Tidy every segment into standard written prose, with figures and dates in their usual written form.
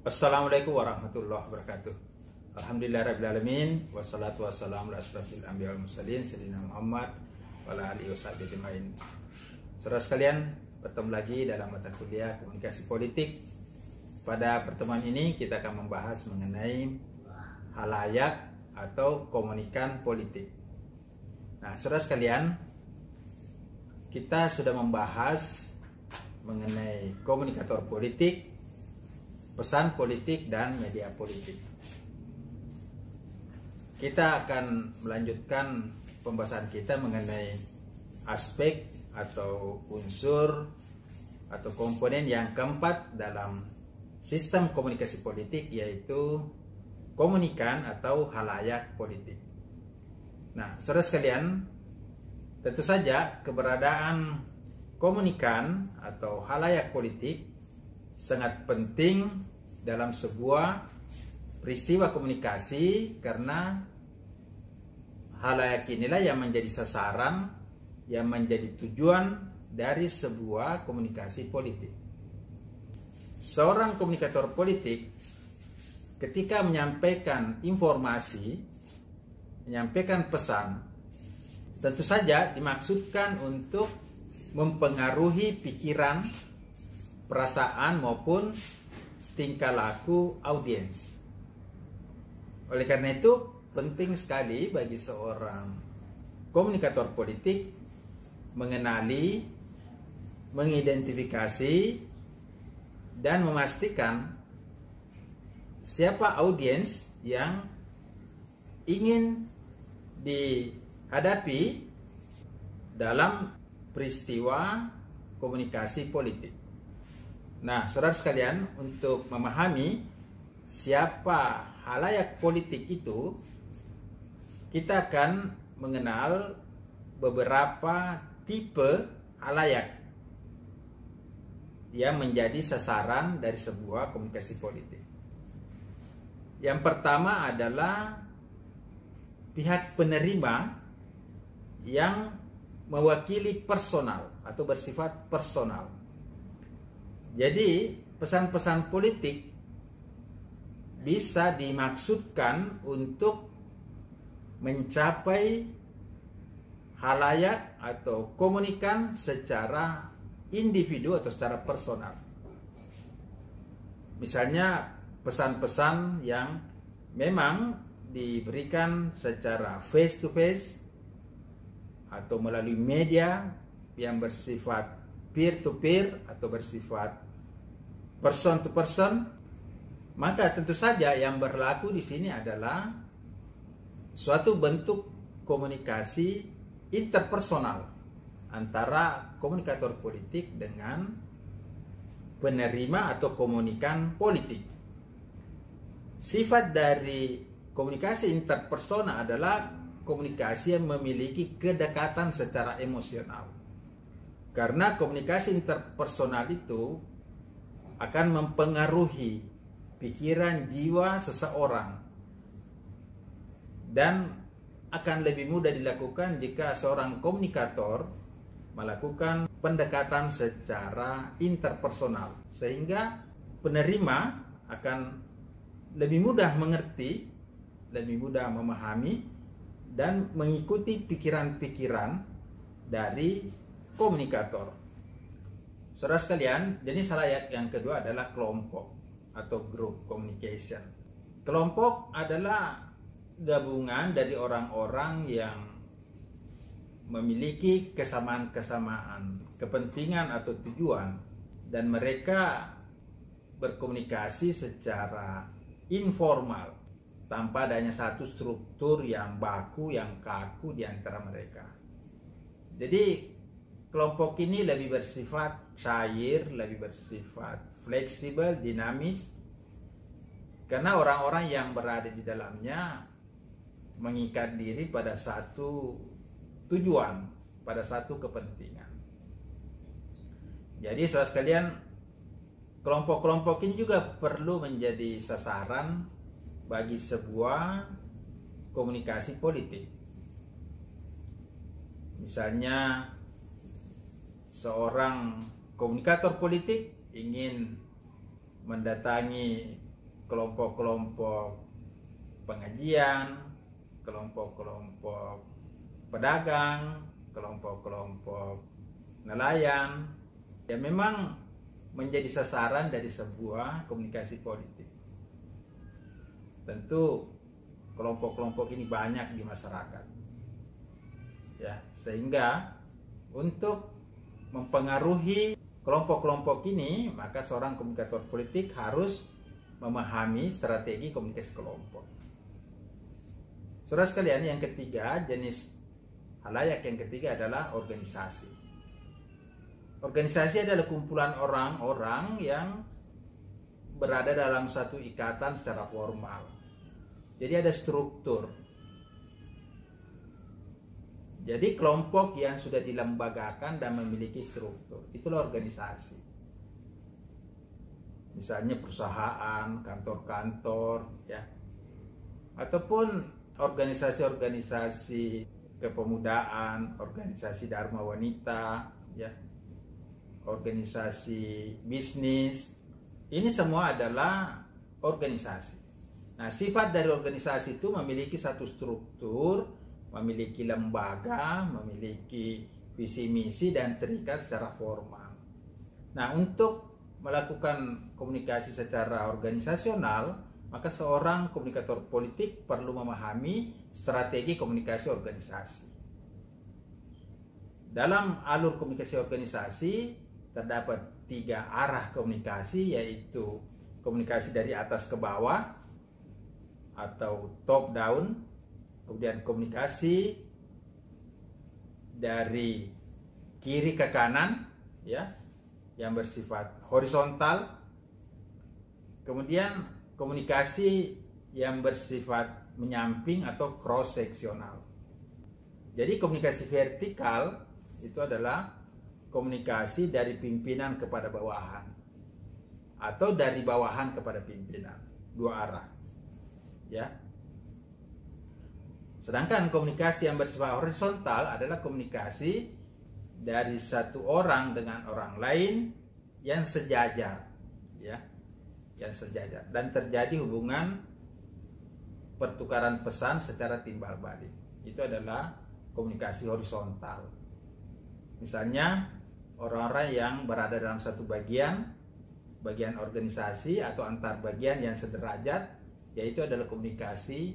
Assalamualaikum warahmatullahi wabarakatuh. Alhamdulillahirrahmanirrahim. Wassalatu wassalamu ala asrafil anbiya wal mursalin sayyidina Muhammad wa ala alihi washabihi ajmain. Saudara sekalian, bertemu lagi dalam mata kuliah komunikasi politik. Pada pertemuan ini kita akan membahas mengenai halayak atau komunikan politik. Nah, saudara sekalian, kita sudah membahas mengenai komunikator politik, pesan politik, dan media politik. Kita akan melanjutkan pembahasan kita mengenai aspek atau unsur atau komponen yang keempat dalam sistem komunikasi politik, yaitu komunikan atau halayak politik. Nah, saudara sekalian, tentu saja keberadaan komunikan atau halayak politik sangat penting dalam sebuah peristiwa komunikasi, karena halayak inilah yang menjadi sasaran, yang menjadi tujuan dari sebuah komunikasi politik. Seorang komunikator politik ketika menyampaikan informasi, menyampaikan pesan, tentu saja dimaksudkan untuk mempengaruhi pikiran, perasaan maupun tingkah laku audiens. Oleh karena itu, penting sekali bagi seorang komunikator politik mengenali, mengidentifikasi, dan memastikan siapa audiens yang ingin dihadapi dalam peristiwa komunikasi politik. Nah, saudara sekalian, untuk memahami siapa halayak politik itu, kita akan mengenal beberapa tipe halayak yang menjadi sasaran dari sebuah komunikasi politik. Yang pertama adalah pihak penerima yang mewakili personal atau bersifat personal. Jadi, pesan-pesan politik bisa dimaksudkan untuk mencapai halayak atau komunikan secara individu atau secara personal. Misalnya, pesan-pesan yang memang diberikan secara face to face atau melalui media yang bersifat peer to peer atau bersifat person to person, maka tentu saja yang berlaku di sini adalah suatu bentuk komunikasi interpersonal antara komunikator politik dengan penerima atau komunikan politik. Sifat dari komunikasi interpersonal adalah komunikasi yang memiliki kedekatan secara emosional. Karena komunikasi interpersonal itu akan mempengaruhi pikiran jiwa seseorang dan akan lebih mudah dilakukan jika seorang komunikator melakukan pendekatan secara interpersonal, sehingga penerima akan lebih mudah mengerti, lebih mudah memahami dan mengikuti pikiran-pikiran dari komunikator. Saudara sekalian, jenis halayak yang kedua adalah kelompok atau group communication. Kelompok adalah gabungan dari orang-orang yang memiliki kesamaan-kesamaan, kepentingan atau tujuan, dan mereka berkomunikasi secara informal tanpa adanya satu struktur yang baku, yang kaku di antara mereka. Jadi, kelompok ini lebih bersifat cair, lebih bersifat fleksibel, dinamis, karena orang-orang yang berada di dalamnya mengikat diri pada satu tujuan, pada satu kepentingan. Jadi, saudara sekalian, kelompok-kelompok ini juga perlu menjadi sasaran bagi sebuah komunikasi politik. Misalnya, seorang komunikator politik ingin mendatangi kelompok-kelompok pengajian, kelompok-kelompok pedagang, kelompok-kelompok nelayan, yang memang menjadi sasaran dari sebuah komunikasi politik. Tentu kelompok-kelompok ini banyak di masyarakat, ya, sehingga untuk mempengaruhi kelompok-kelompok ini, maka seorang komunikator politik harus memahami strategi komunikasi kelompok. Saudara sekalian, yang ketiga, jenis halayak yang ketiga adalah organisasi. Organisasi adalah kumpulan orang-orang yang berada dalam satu ikatan secara formal. Jadi ada struktur. Jadi kelompok yang sudah dilembagakan dan memiliki struktur, itulah organisasi. Misalnya perusahaan, kantor-kantor, ya, ataupun organisasi-organisasi kepemudaan, organisasi dharma wanita, ya, organisasi bisnis. Ini semua adalah organisasi. Nah, sifat dari organisasi itu memiliki satu struktur, memiliki lembaga, memiliki visi misi dan terikat secara formal. Nah, untuk melakukan komunikasi secara organisasional, maka seorang komunikator politik perlu memahami strategi komunikasi organisasi. Dalam alur komunikasi organisasi terdapat 3 arah komunikasi, yaitu komunikasi dari atas ke bawah atau top down, kemudian komunikasi dari kiri ke kanan, ya, yang bersifat horizontal, kemudian komunikasi yang bersifat menyamping atau cross seksional. Jadi komunikasi vertikal itu adalah komunikasi dari pimpinan kepada bawahan atau dari bawahan kepada pimpinan, 2 arah, ya. Sedangkan komunikasi yang bersifat horizontal adalah komunikasi dari satu orang dengan orang lain yang sejajar, ya, yang sejajar, dan terjadi hubungan pertukaran pesan secara timbal balik. Itu adalah komunikasi horizontal. Misalnya orang-orang yang berada dalam satu bagian organisasi atau antar bagian yang sederajat, yaitu adalah komunikasi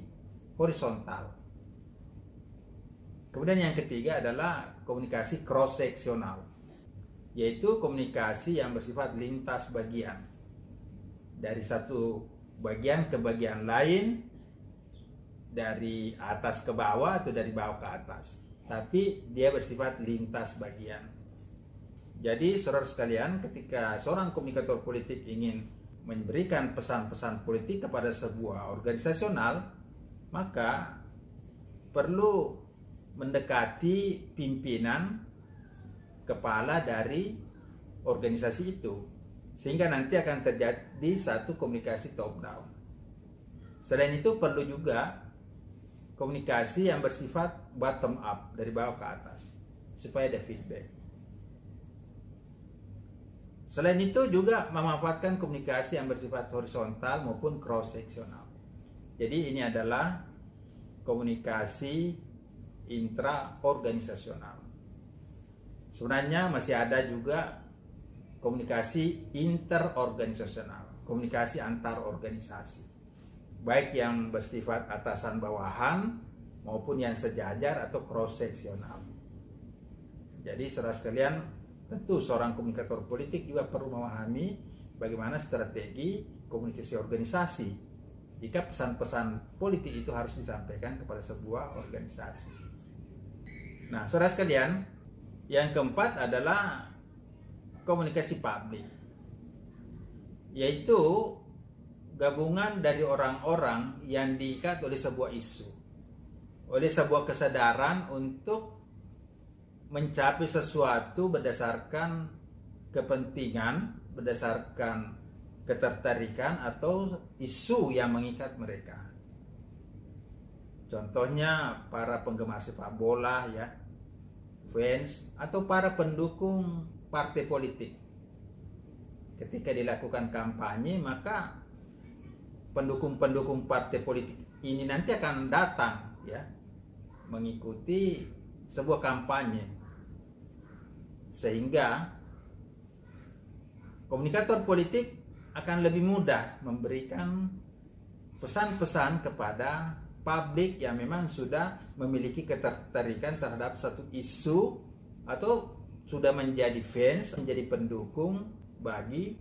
horizontal. Kemudian yang ketiga adalah komunikasi cross seksional, yaitu komunikasi yang bersifat lintas bagian, dari satu bagian ke bagian lain, dari atas ke bawah atau dari bawah ke atas, tapi dia bersifat lintas bagian. Jadi saudara sekalian, ketika seorang komunikator politik ingin memberikan pesan-pesan politik kepada sebuah organisasional, maka perlu mendekati pimpinan kepala dari organisasi itu, sehingga nanti akan terjadi satu komunikasi top down. Selain itu perlu juga komunikasi yang bersifat bottom up, dari bawah ke atas, supaya ada feedback. Selain itu juga memanfaatkan komunikasi yang bersifat horizontal maupun cross seksional. Jadi ini adalah komunikasi intra-organisasional. Sebenarnya masih ada juga komunikasi interorganisasional, komunikasi antar organisasi, baik yang bersifat atasan bawahan maupun yang sejajar atau cross seksional. Jadi saudara sekalian, tentu seorang komunikator politik juga perlu memahami bagaimana strategi komunikasi organisasi jika pesan-pesan politik itu harus disampaikan kepada sebuah organisasi. Nah, saudara sekalian, yang keempat adalah komunikasi publik, yaitu gabungan dari orang-orang yang diikat oleh sebuah isu, oleh sebuah kesadaran untuk mencapai sesuatu berdasarkan kepentingan, berdasarkan ketertarikan atau isu yang mengikat mereka. Contohnya para penggemar sepak bola, ya, fans, atau para pendukung partai politik. Ketika dilakukan kampanye, maka pendukung-pendukung partai politik ini nanti akan datang ya mengikuti sebuah kampanye, sehingga komunikator politik akan lebih mudah memberikan pesan-pesan kepada publik yang memang sudah memiliki ketertarikan terhadap satu isu atau sudah menjadi fans, menjadi pendukung bagi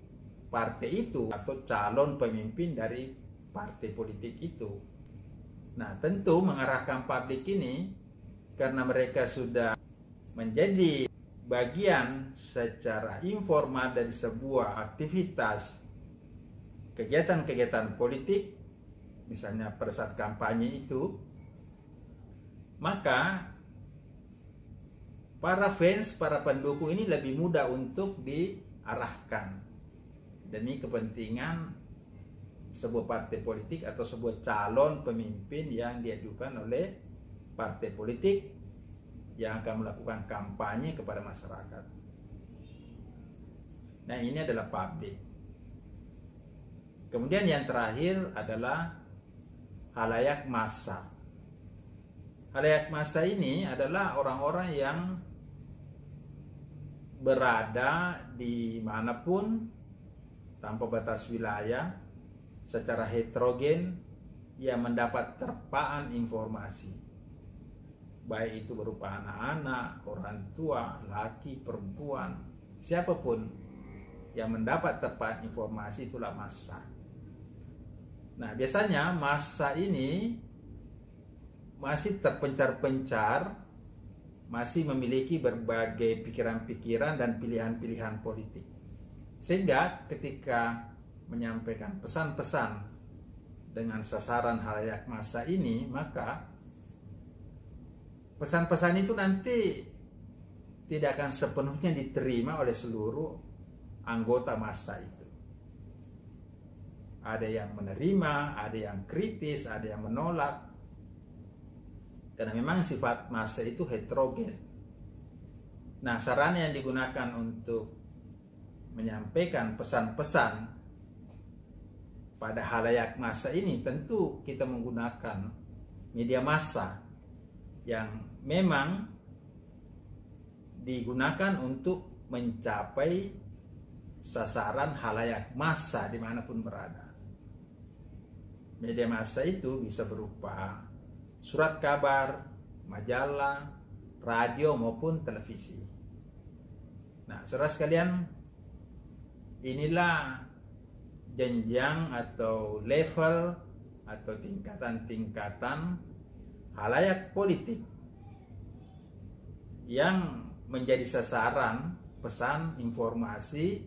partai itu atau calon pemimpin dari partai politik itu. Nah, tentu mengarahkan publik ini karena mereka sudah menjadi bagian secara informal dari sebuah aktivitas kegiatan-kegiatan politik, misalnya pada saat kampanye itu, maka para fans, para pendukung ini lebih mudah untuk diarahkan demi kepentingan sebuah partai politik atau sebuah calon pemimpin yang diajukan oleh partai politik yang akan melakukan kampanye kepada masyarakat. Nah, ini adalah publik. Kemudian yang terakhir adalah halayak massa. Halayak massa ini adalah orang-orang yang berada di manapun tanpa batas wilayah, secara heterogen, yang mendapat terpaan informasi, baik itu berupa anak-anak, orang tua, laki, perempuan, siapapun yang mendapat terpaan informasi, itulah massa. Nah, biasanya massa ini masih terpencar-pencar, masih memiliki berbagai pikiran-pikiran dan pilihan-pilihan politik. Sehingga ketika menyampaikan pesan-pesan dengan sasaran halayak massa ini, maka pesan-pesan itu nanti tidak akan sepenuhnya diterima oleh seluruh anggota massa itu. Ada yang menerima, ada yang kritis, ada yang menolak. Karena memang sifat massa itu heterogen. Nah, sarana yang digunakan untuk menyampaikan pesan-pesan pada halayak massa ini, tentu kita menggunakan media massa yang memang digunakan untuk mencapai sasaran halayak massa dimanapun berada. Media massa itu bisa berupa surat kabar, majalah, radio maupun televisi. Nah, saudara sekalian, inilah jenjang atau level atau tingkatan-tingkatan halayak politik yang menjadi sasaran pesan informasi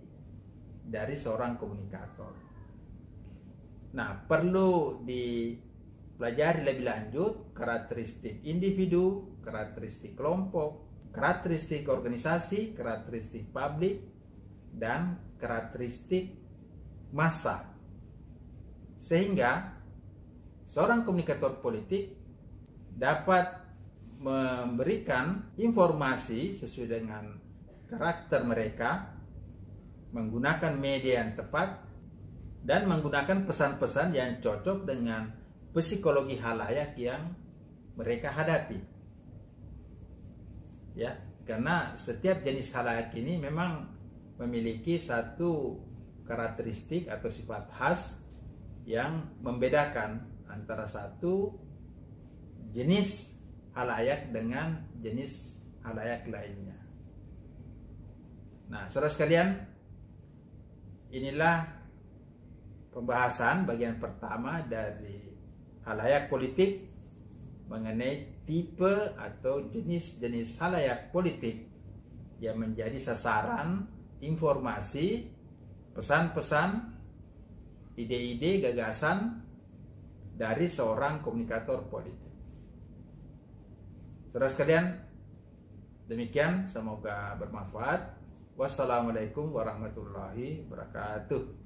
dari seorang komunikator. Nah, perlu dipelajari lebih lanjut karakteristik individu, karakteristik kelompok, karakteristik organisasi, karakteristik publik, dan karakteristik massa. Sehingga seorang komunikator politik dapat memberikan informasi sesuai dengan karakter mereka, menggunakan media yang tepat, dan menggunakan pesan-pesan yang cocok dengan psikologi halayak yang mereka hadapi. Ya, karena setiap jenis halayak ini memang memiliki satu karakteristik atau sifat khas yang membedakan antara satu jenis halayak dengan jenis halayak lainnya. Nah, saudara sekalian, inilah pembahasan bagian pertama dari halayak politik mengenai tipe atau jenis-jenis halayak politik yang menjadi sasaran informasi, pesan-pesan, ide-ide, gagasan dari seorang komunikator politik. Saudara sekalian, demikian, semoga bermanfaat. Wassalamualaikum warahmatullahi wabarakatuh.